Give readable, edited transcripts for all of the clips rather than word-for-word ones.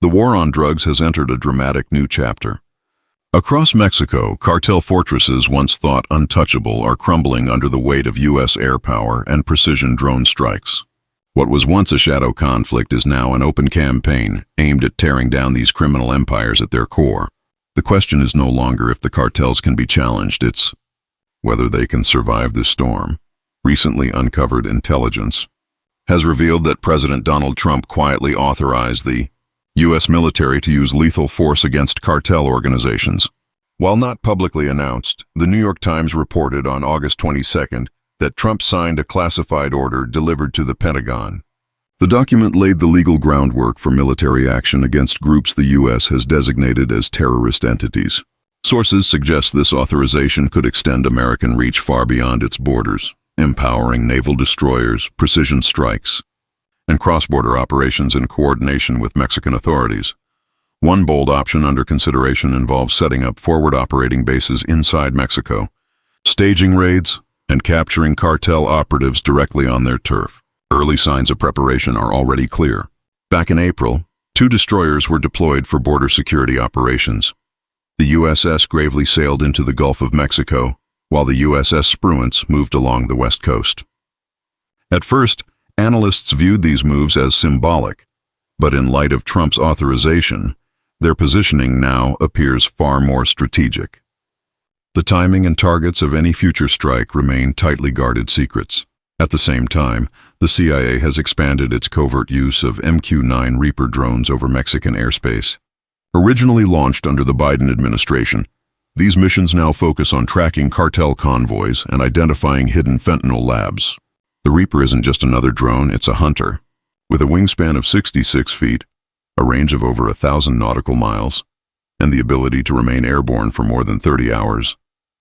The war on drugs has entered a dramatic new chapter. Across Mexico, cartel fortresses once thought untouchable are crumbling under the weight of U.S. air power and precision drone strikes. What was once a shadow conflict is now an open campaign aimed at tearing down these criminal empires at their core. The question is no longer if the cartels can be challenged, it's whether they can survive this storm. Recently uncovered intelligence has revealed that President Donald Trump quietly authorized the U.S. military to use lethal force against cartel organizations. While not publicly announced, the New York Times reported on August 22nd that Trump signed a classified order delivered to the Pentagon. The document laid the legal groundwork for military action against groups the U.S. has designated as terrorist entities. Sources suggest this authorization could extend American reach far beyond its borders, empowering naval destroyers, precision strikes, and cross-border operations in coordination with Mexican authorities. One bold option under consideration involves setting up forward operating bases inside Mexico, staging raids, and capturing cartel operatives directly on their turf. Early signs of preparation are already clear. Back in April, 2 destroyers were deployed for border security operations. The USS Gravely sailed into the Gulf of Mexico, while the USS Spruance moved along the west coast. At first, analysts viewed these moves as symbolic, but in light of Trump's authorization, their positioning now appears far more strategic. The timing and targets of any future strike remain tightly guarded secrets. At the same time, the CIA has expanded its covert use of MQ-9 Reaper drones over Mexican airspace. Originally launched under the Biden administration, these missions now focus on tracking cartel convoys and identifying hidden fentanyl labs. The Reaper isn't just another drone, it's a hunter. With a wingspan of 66 feet, a range of over 1,000 nautical miles, and the ability to remain airborne for more than 30 hours,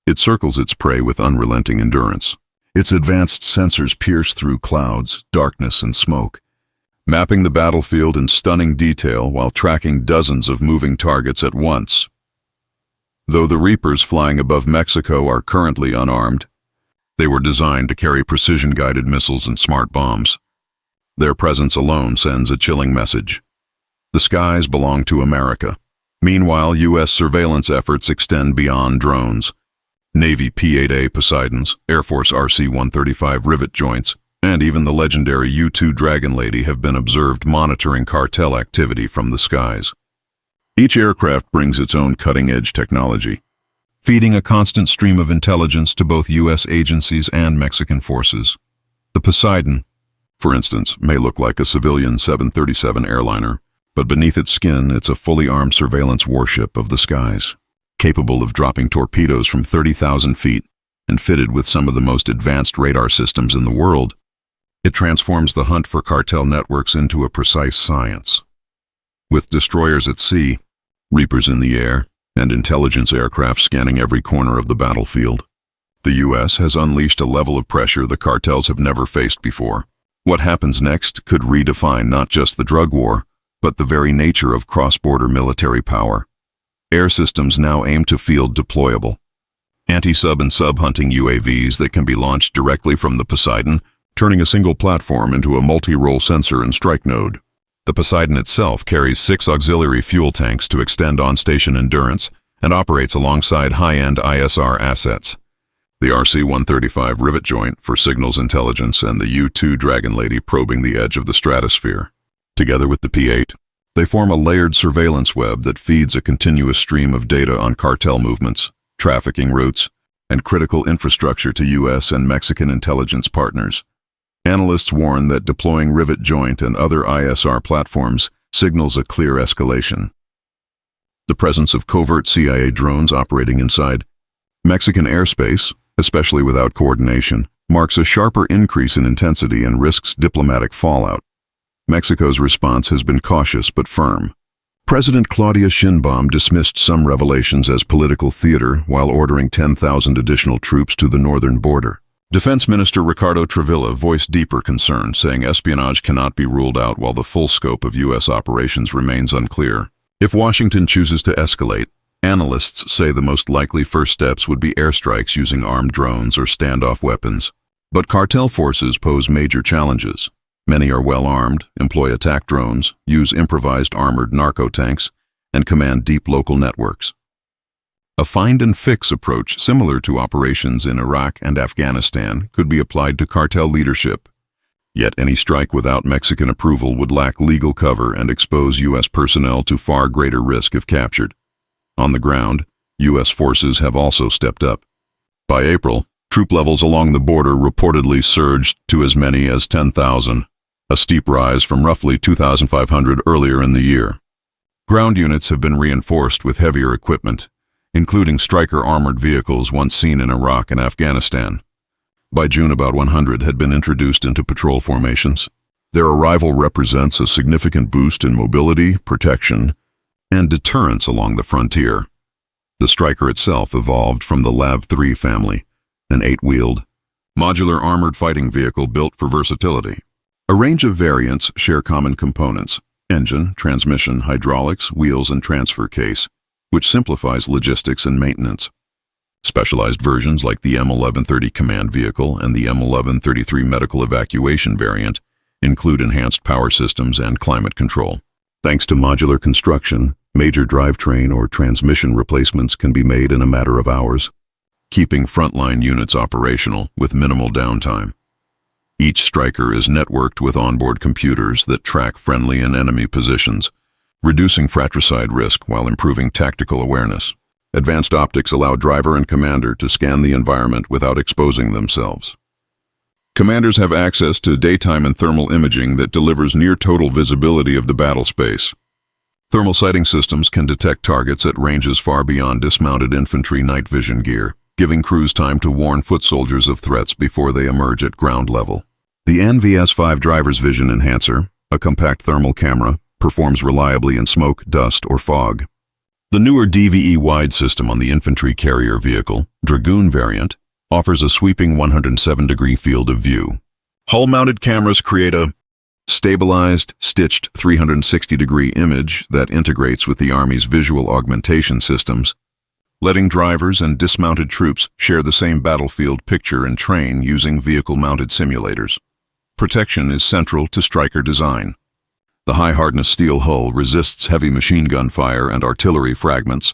it circles its prey with unrelenting endurance. Its advanced sensors pierce through clouds, darkness, and smoke, mapping the battlefield in stunning detail while tracking dozens of moving targets at once. Though the Reapers flying above Mexico are currently unarmed, they were designed to carry precision-guided missiles and smart bombs. Their presence alone sends a chilling message. The skies belong to America. Meanwhile, U.S. surveillance efforts extend beyond drones. Navy P-8A Poseidons, Air Force RC-135 rivet joints, and even the legendary U-2 Dragon Lady have been observed monitoring cartel activity from the skies. Each aircraft brings its own cutting-edge technology, feeding a constant stream of intelligence to both U.S. agencies and Mexican forces. The Poseidon, for instance, may look like a civilian 737 airliner, but beneath its skin, it's a fully armed surveillance warship of the skies, capable of dropping torpedoes from 30,000 feet and fitted with some of the most advanced radar systems in the world. It transforms the hunt for cartel networks into a precise science. With destroyers at sea, Reapers in the air, and intelligence aircraft scanning every corner of the battlefield, the U.S. has unleashed a level of pressure the cartels have never faced before. What happens next could redefine not just the drug war, but the very nature of cross-border military power. Air systems now aim to field deployable anti-sub and sub-hunting UAVs that can be launched directly from the Poseidon, turning a single platform into a multi-role sensor and strike node. The Poseidon itself carries 6 auxiliary fuel tanks to extend on-station endurance and operates alongside high-end ISR assets. The RC-135 rivet joint for signals intelligence and the U-2 Dragon Lady probing the edge of the stratosphere. Together with the P-8, they form a layered surveillance web that feeds a continuous stream of data on cartel movements, trafficking routes, and critical infrastructure to U.S. and Mexican intelligence partners. Analysts warn that deploying rivet joint and other ISR platforms signals a clear escalation. The presence of covert CIA drones operating inside Mexican airspace, especially without coordination, marks a sharper increase in intensity and risks diplomatic fallout. Mexico's response has been cautious but firm. President Claudia Sheinbaum dismissed some revelations as political theater while ordering 10,000 additional troops to the northern border. Defense Minister Ricardo Travilla voiced deeper concern, saying espionage cannot be ruled out while the full scope of U.S. operations remains unclear. If Washington chooses to escalate, analysts say the most likely first steps would be airstrikes using armed drones or standoff weapons. But cartel forces pose major challenges. Many are well armed, employ attack drones, use improvised armored narco tanks, and command deep local networks. A find-and-fix approach similar to operations in Iraq and Afghanistan could be applied to cartel leadership. Yet any strike without Mexican approval would lack legal cover and expose U.S. personnel to far greater risk if captured. On the ground, U.S. forces have also stepped up. By April, troop levels along the border reportedly surged to as many as 10,000, a steep rise from roughly 2,500 earlier in the year. Ground units have been reinforced with heavier equipment, including Stryker armored vehicles once seen in Iraq and Afghanistan. By June, about 100 had been introduced into patrol formations. Their arrival represents a significant boost in mobility, protection, and deterrence along the frontier. The Stryker itself evolved from the LAV-3 family, an 8-wheeled, modular armored fighting vehicle built for versatility. A range of variants share common components: engine, transmission, hydraulics, wheels, and transfer case, which simplifies logistics and maintenance. Specialized versions like the M1130 command vehicle and the M1133 medical evacuation variant include enhanced power systems and climate control. Thanks to modular construction, major drivetrain or transmission replacements can be made in a matter of hours, keeping frontline units operational with minimal downtime. Each Stryker is networked with onboard computers that track friendly and enemy positions, reducing fratricide risk while improving tactical awareness. Advanced optics allow driver and commander to scan the environment without exposing themselves. Commanders have access to daytime and thermal imaging that delivers near-total visibility of the battle space. Thermal sighting systems can detect targets at ranges far beyond dismounted infantry night vision gear, giving crews time to warn foot soldiers of threats before they emerge at ground level. The NVS-5 Driver's Vision Enhancer, a compact thermal camera, performs reliably in smoke, dust, or fog. The newer DVE wide system on the infantry carrier vehicle, Dragoon variant, offers a sweeping 107-degree field of view. Hull-mounted cameras create a stabilized, stitched 360-degree image that integrates with the Army's visual augmentation systems, letting drivers and dismounted troops share the same battlefield picture and train using vehicle-mounted simulators. Protection is central to Stryker design. The high-hardness steel hull resists heavy machine gun fire and artillery fragments.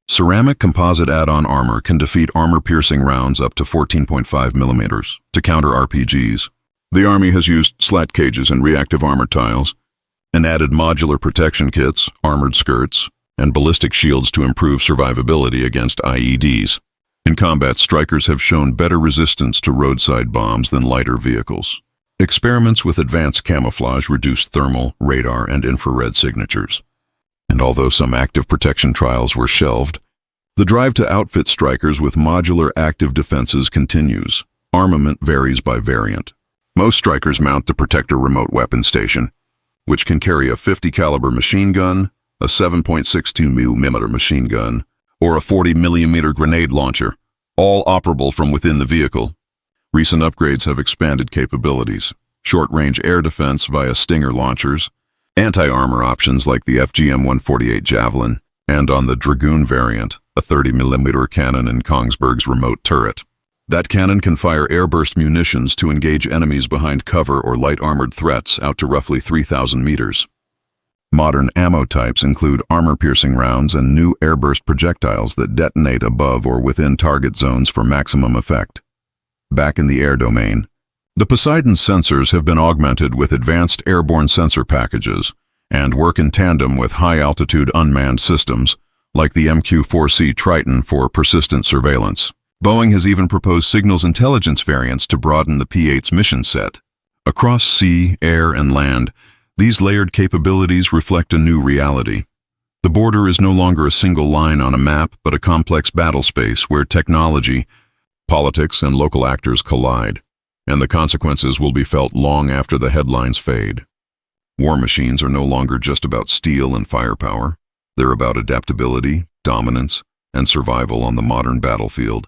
Ceramic composite add-on armor can defeat armor-piercing rounds up to 14.5 millimeters to counter RPGs. The Army has used slat cages and reactive armor tiles, and added modular protection kits, armored skirts, and ballistic shields to improve survivability against IEDs. In combat, Strykers have shown better resistance to roadside bombs than lighter vehicles. Experiments with advanced camouflage reduced thermal, radar, and infrared signatures. And although some active protection trials were shelved, the drive to outfit Strykers with modular active defenses continues. Armament varies by variant. Most Strykers mount the Protector remote weapon station, which can carry a 50-caliber machine gun, a 7.62 mm machine gun, or a 40 mm grenade launcher, all operable from within the vehicle. Recent upgrades have expanded capabilities: short-range air defense via Stinger launchers, anti-armor options like the FGM-148 Javelin, and on the Dragoon variant, a 30 mm cannon in Kongsberg's remote turret. That cannon can fire airburst munitions to engage enemies behind cover or light-armored threats out to roughly 3,000 meters. Modern ammo types include armor-piercing rounds and new airburst projectiles that detonate above or within target zones for maximum effect. Back in the air domain, the Poseidon sensors have been augmented with advanced airborne sensor packages and work in tandem with high-altitude unmanned systems like the MQ-4C Triton for persistent surveillance. Boeing has even proposed signals intelligence variants to broaden the P-8's mission set. Across sea, air, and land, these layered capabilities reflect a new reality. The border is no longer a single line on a map, but a complex battle space where technology, politics, and local actors collide, and the consequences will be felt long after the headlines fade. War machines are no longer just about steel and firepower. They're about adaptability, dominance, and survival on the modern battlefield.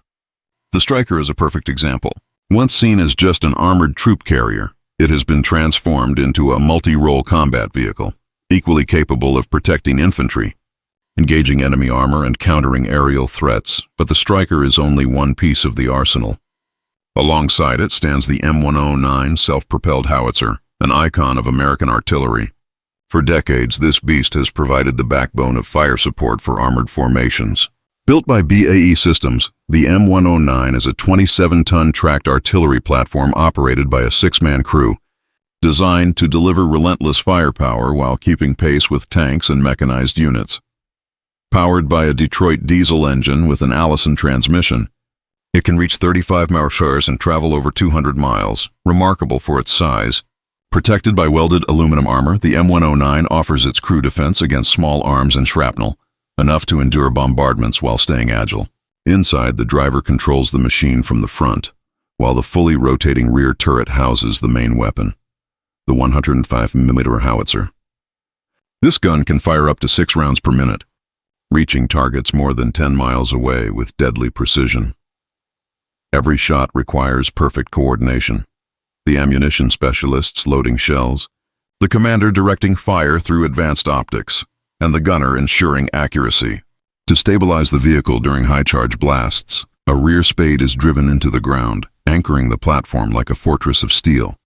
The Stryker is a perfect example. Once seen as just an armored troop carrier, it has been transformed into a multi-role combat vehicle, equally capable of protecting infantry, engaging enemy armor, and countering aerial threats, but the Stryker is only one piece of the arsenal. Alongside it stands the M109 self-propelled howitzer, an icon of American artillery. For decades, this beast has provided the backbone of fire support for armored formations. Built by BAE Systems, the M109 is a 27-ton tracked artillery platform operated by a 6-man crew, designed to deliver relentless firepower while keeping pace with tanks and mechanized units. Powered by a Detroit diesel engine with an Allison transmission, it can reach 35 miles and travel over 200 miles, remarkable for its size. Protected by welded aluminum armor, the M109 offers its crew defense against small arms and shrapnel, enough to endure bombardments while staying agile. Inside, the driver controls the machine from the front, while the fully rotating rear turret houses the main weapon, the 105mm howitzer. This gun can fire up to 6 rounds per minute, reaching targets more than 10 miles away with deadly precision. Every shot requires perfect coordination. The ammunition specialists loading shells, the commander directing fire through advanced optics, and the gunner ensuring accuracy. To stabilize the vehicle during high-charge blasts, a rear spade is driven into the ground, anchoring the platform like a fortress of steel.